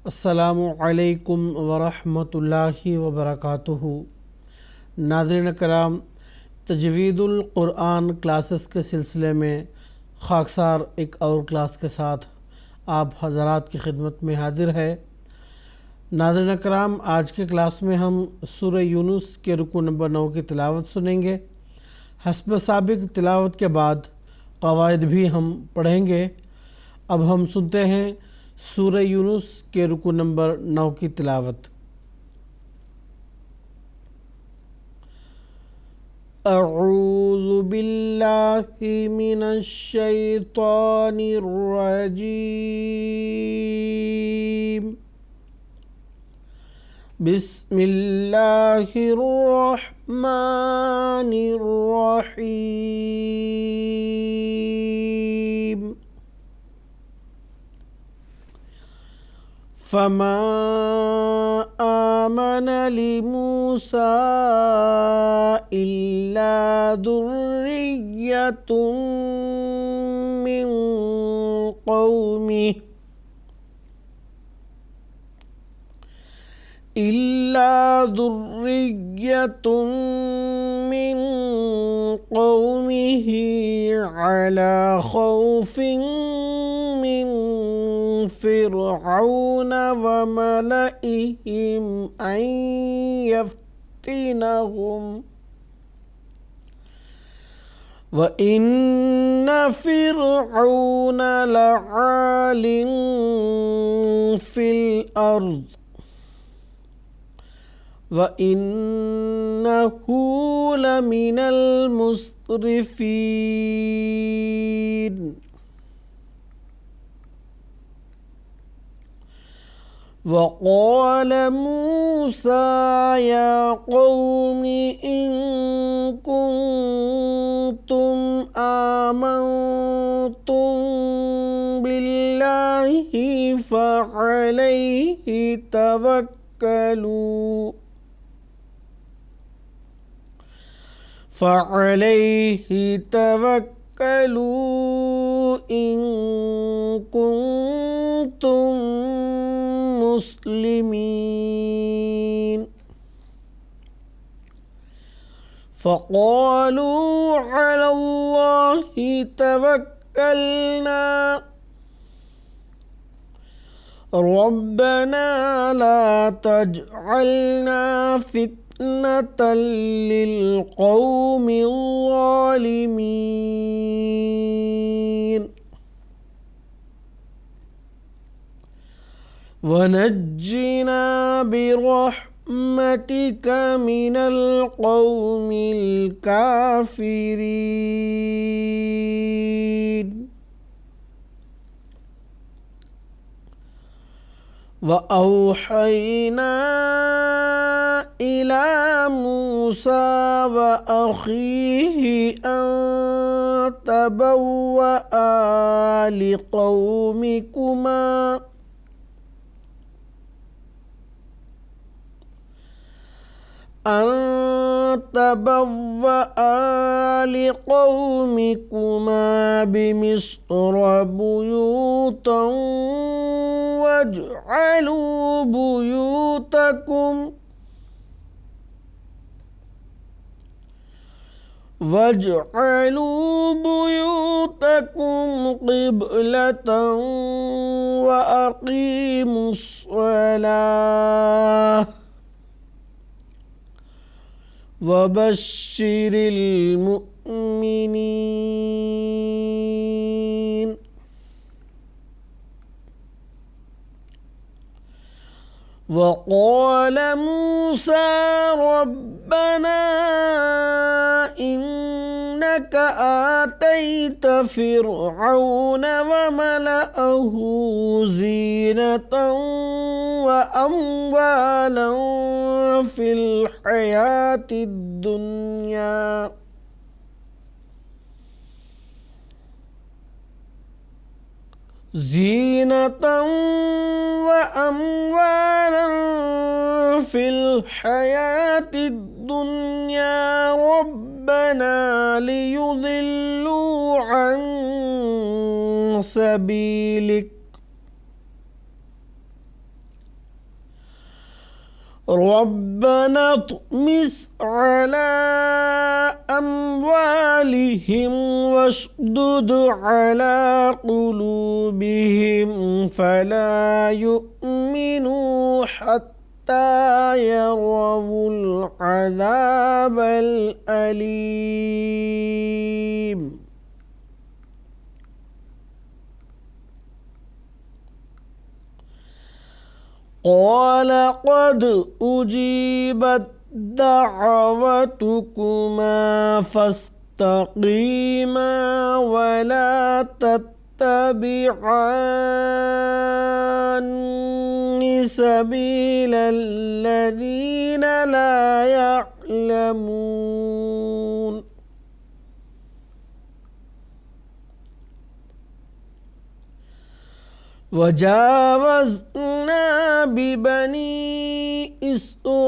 السلام علیکم ورحمۃ اللہ وبرکاتہ۔ ناظرین کرام، تجوید القرآن کلاسز کے سلسلے میں خاکسار ایک اور کلاس کے ساتھ آپ حضرات کی خدمت میں حاضر ہے۔ ناظرین کرام، آج کے کلاس میں ہم سورہ یونس کے رکوع نمبر 9 کی تلاوت سنیں گے۔ حسب سابق تلاوت کے بعد قواعد بھی ہم پڑھیں گے۔ اب ہم سنتے ہیں سورہ یونس کے رکوع نمبر 9 کی تلاوت۔ اعوذ باللہ من الشیطان الرجیم، بسم اللہ الرحمن الرحیم۔ فما آمن لموسى إلا ذرية من قومه على خوف من فرعون وملئهم أن يفتنهم وَإِنَّ فِرْعَوْنَ لَعَالٍ فِي الْأَرْضِ وَإِنَّهُ لَمِنَ الْمُسْرِفِينَ۔ وَقَالَ مُوسَى يَا قَوْمِ إِن كُنتُمْ آمَنتُم بِاللَّهِ فَعَلَيْهِ تَوَكَّلُوا إِن كُنتُم مسلمين۔ فقالوا على الله توكلنا ربنا لا تجعلنا فتنة للقوم الظالمين ونجنا برحمتك من القوم الكافرين۔ وأوحينا إلى موسى وأخيه أن تبوأ لقومكما بمصر بيوتا واجعلوا بيوتكم قبلة وأقيموا الصلاة وبشر المؤمنين۔ وقال موسى ربنا إنك آتيت فرعون وملأه زينة وأموالا في الحياة الدنيا ربنا ليضلوا عن سبيلك ربنا اطمس على أموالهم واشدد على قلوبهم فلا يؤمنوا حتى يروا العذاب الأليم. قال قد أجيبت دعوتكما فاستقيما ولا تتبعان سبيل الذين لا يعلمون. وجاوزنا ببني إسرائيل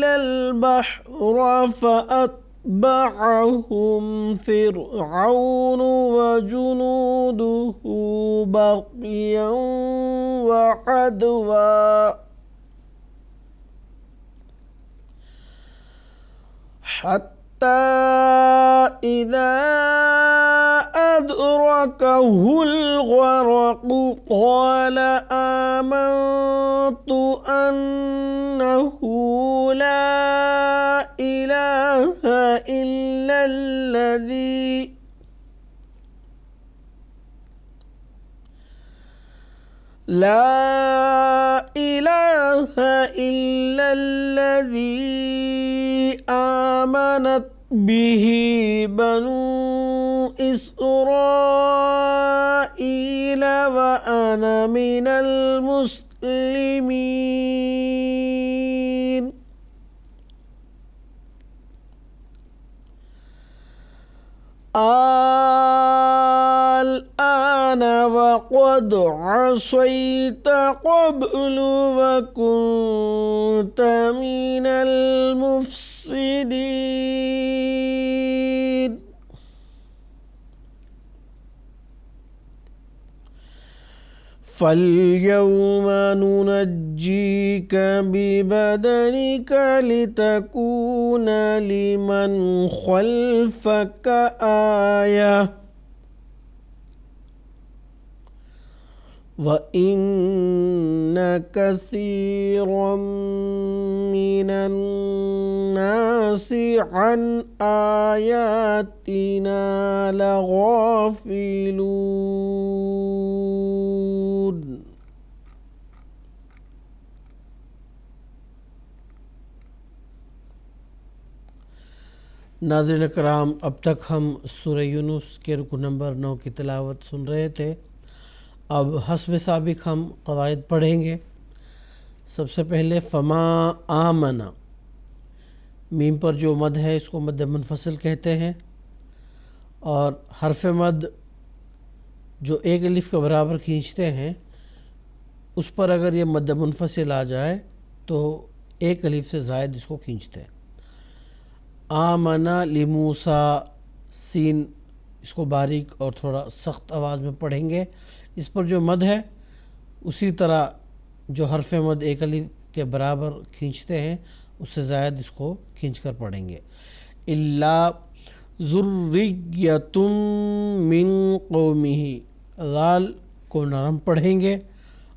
البحر فأتبعهم فرعون وجنوده بغيا وعدوا حتى إذا أدركه الغرق قال آمنت أنه لا إله إلا الذي آمنت به بنو إسرائيل وأنا من المسلمين. الآن وقد عصيت قبل وكنت من المفسدين. فاليوم ننجيك ببدنك لتكون لمن خلفك آية وإن كثيرا من الناس عن آياتنا لغافلون. ناظرین کرام، اب تک ہم سورہ یونس کے رکوع نمبر 9 کی تلاوت سن رہے تھے۔ اب حسب سابق ہم قواعد پڑھیں گے۔ سب سے پہلے فما آمنا، میم پر جو مد ہے اس کو مد منفصل کہتے ہیں، اور حرف مد جو ایک الف کے برابر کھینچتے ہیں اس پر اگر یہ مد منفصل آ جائے تو ایک الف سے زائد اس کو کھینچتے ہیں۔ آمنا لموسیٰ، سین اس کو باریک اور تھوڑا سخت آواز میں پڑھیں گے۔ اس پر جو مد ہے اسی طرح جو حرف مد ایک الف کے برابر کھینچتے ہیں اس سے زائد اس کو کھینچ کر پڑھیں گے۔ الا ذریۃ من قومہ، غال کو نرم پڑھیں گے،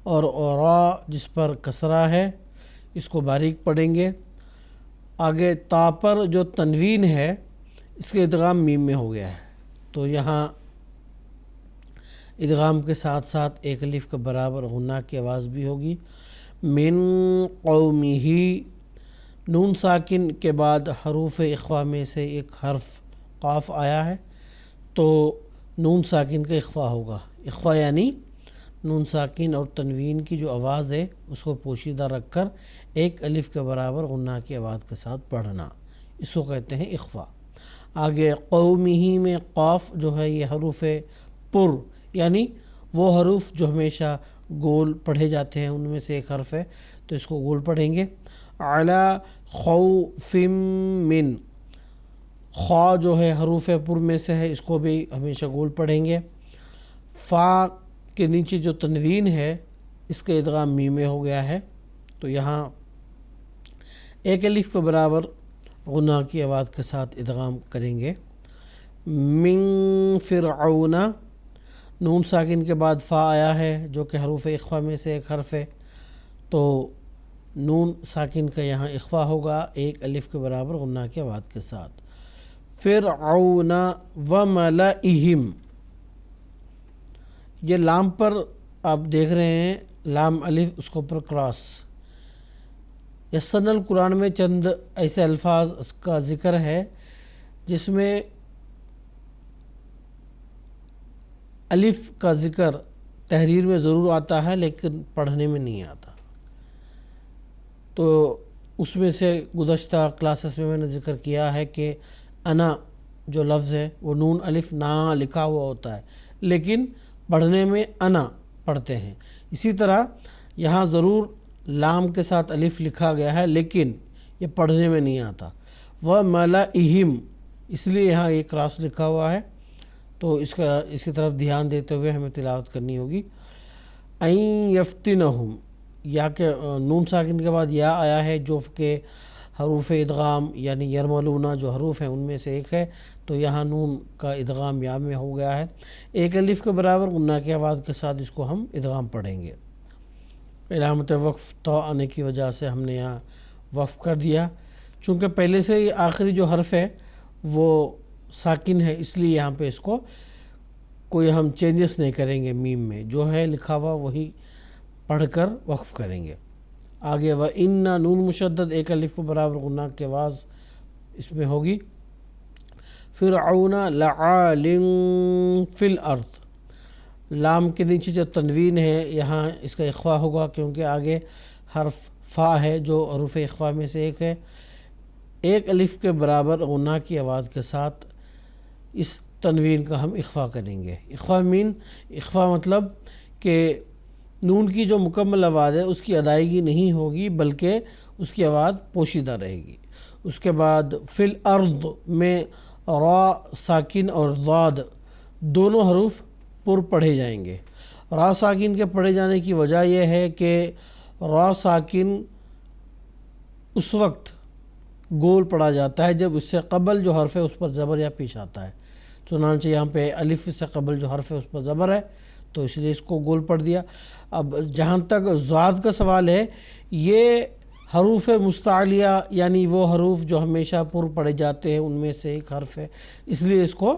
اور را جس پر کسرہ ہے اس کو باریک پڑھیں گے۔ آگے تا پر جو تنوین ہے اس کے ادغام میم میں ہو گیا ہے، تو یہاں ادغام کے ساتھ ساتھ ایک الف کے برابر غنہ کی آواز بھی ہوگی۔ من قومہ، نون ساکن کے بعد حروف اخفا میں سے ایک حرف قاف آیا ہے تو نون ساکن کا اخفا ہوگا۔ اخفا یعنی نون ساکن اور تنوین کی جو آواز ہے اس کو پوشیدہ رکھ کر ایک الف کے برابر غنہ کی آواز کے ساتھ پڑھنا، اس کو کہتے ہیں اخفا۔ آگے قومہ میں قاف جو ہے یہ حروف پر یعنی وہ حروف جو ہمیشہ گول پڑھے جاتے ہیں ان میں سے ایک حرف ہے تو اس کو گول پڑھیں گے۔ علی خوف من، خا جو ہے حروف پر میں سے ہے اس کو بھی ہمیشہ گول پڑھیں گے۔ فا کے نیچے جو تنوین ہے اس کا ادغام میم میں ہو گیا ہے تو یہاں ایک الف کے برابر غنہ کی آواز کے ساتھ ادغام کریں گے۔ من فرعون، نون ساکن کے بعد فا آیا ہے جو کہ حروف اخفا میں سے ایک حرف ہے، تو نون ساکن کا یہاں اخفا ہوگا ایک الف کے برابر غنہ کی آواز کے ساتھ۔ فرعون وملئہم، یہ لام پر آپ دیکھ رہے ہیں لام الف اس کے اوپر کراس۔ یسرنا القرآن میں چند ایسے الفاظ کا ذکر ہے جس میں الف کا ذکر تحریر میں ضرور آتا ہے لیکن پڑھنے میں نہیں آتا، تو اس میں سے گزشتہ کلاسز میں نے ذکر کیا ہے کہ انا جو لفظ ہے وہ نون الف نا لکھا ہوا ہوتا ہے لیکن پڑھنے میں انا پڑھتے ہیں۔ اسی طرح یہاں ضرور لام کے ساتھ الف لکھا گیا ہے لیکن یہ پڑھنے میں نہیں آتا۔ وَمَلَئِهِمْ، اس لیے یہاں یہ کراس لکھا ہوا ہے، تو اس کی طرف دھیان دیتے ہوئے ہمیں تلاوت کرنی ہوگی۔ اَن يَفْتِنَهُمْ، یا کہ نون ساکن کے بعد یا آیا ہے جو کہ حروف ادغام یعنی یرملون جو حروف ہیں ان میں سے ایک ہے، تو یہاں نون کا ادغام یا میں ہو گیا ہے، ایک الف کے برابر غنہ کی آواز کے ساتھ اس کو ہم ادغام پڑھیں گے۔ علامت وقف تو آنے کی وجہ سے ہم نے یہاں وقف کر دیا، چونکہ پہلے سے ہی آخری جو حرف ہے وہ ساکن ہے، اس لیے یہاں پہ اس کو کوئی ہم چینجز نہیں کریں گے، میم میں جو ہے لکھا ہوا وہی پڑھ کر وقف کریں گے۔ آگے وَإِنَّ، نون مشدد ایک الف کے برابر غنہ کی آواز اس میں ہوگی۔ فرعون لعال فی الارض، لام کے نیچے جو تنوین ہے یہاں اس کا اخفا ہوگا کیونکہ آگے حرف فا ہے جو حروف اخفا میں سے ایک ہے، ایک الف کے برابر غنہ کی آواز کے ساتھ اس تنوین کا ہم اخفا کریں گے۔ اخفا مطلب کہ نون کی جو مکمل آواز ہے اس کی ادائیگی نہیں ہوگی بلکہ اس کی آواز پوشیدہ رہے گی۔ اس کے بعد فی الارض میں را ساکن اور ضاد دونوں حروف پر پڑھے جائیں گے۔ را ساکن کے پڑھے جانے کی وجہ یہ ہے کہ را ساکن اس وقت گول پڑھا جاتا ہے جب اس سے قبل جو حرف ہے اس پر زبر یا پیش آتا ہے، چنانچہ یہاں پہ الف سے قبل جو حرف ہے اس پر زبر ہے تو اس لیے اس کو گول پڑھ دیا۔ اب جہاں تک ضاد کا سوال ہے، یہ حروف مستعلیہ یعنی وہ حروف جو ہمیشہ پر پڑھے جاتے ہیں ان میں سے ایک حرف ہے، اس لیے اس کو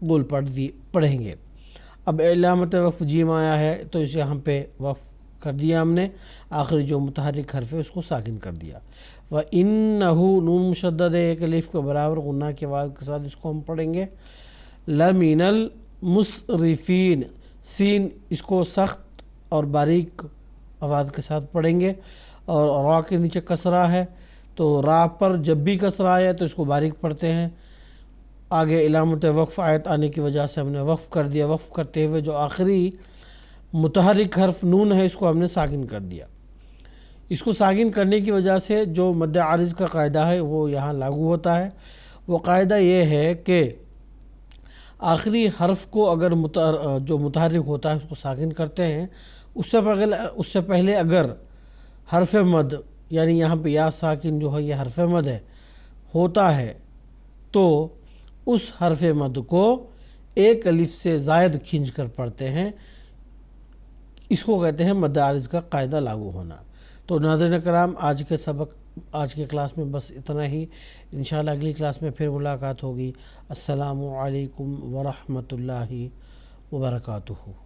گول پڑھیں گے۔ اب علامت وقف جیم آیا ہے تو اس یہاں پہ وقف کر دیا ہم نے، آخری جو متحرک حرف ہے اس کو ساکن کر دیا۔ وَإِنَّهُ، نون مشدد ہے ایک الف کے برابر غنہ کی آواز کے ساتھ اس کو ہم پڑھیں گے۔ لَمِنَ الْمُسْرِفِينَ، سین اس کو سخت اور باریک آواز کے ساتھ پڑھیں گے، اور را کے نیچے کسرہ ہے تو را پر جب بھی کسرہ آیا تو اس کو باریک پڑھتے ہیں۔ آگے علامت وقف آیت آنے کی وجہ سے ہم نے وقف کر دیا، وقف کرتے ہوئے جو آخری متحرک حرف نون ہے اس کو ہم نے ساکن کر دیا۔ اس کو ساکن کرنے کی وجہ سے جو مد عارض کا قاعدہ ہے وہ یہاں لاگو ہوتا ہے۔ وہ قاعدہ یہ ہے کہ آخری حرف کو اگر جو متحرک ہوتا ہے اس کو ساکن کرتے ہیں، اس سے پہلے اگر حرف مد یعنی یہاں پہ یا ساکن جو ہے یہ حرف مد ہے ہوتا ہے تو اس حرف مد کو ایک الف سے زائد کھینچ کر پڑھتے ہیں، اس کو کہتے ہیں مد عارض کا قاعدہ لاگو ہونا۔ تو ناظرین کرام، آج کے کلاس میں بس اتنا ہی، انشاءاللہ اگلی کلاس میں پھر ملاقات ہوگی۔ السلام علیکم ورحمۃ اللہ وبرکاتہ۔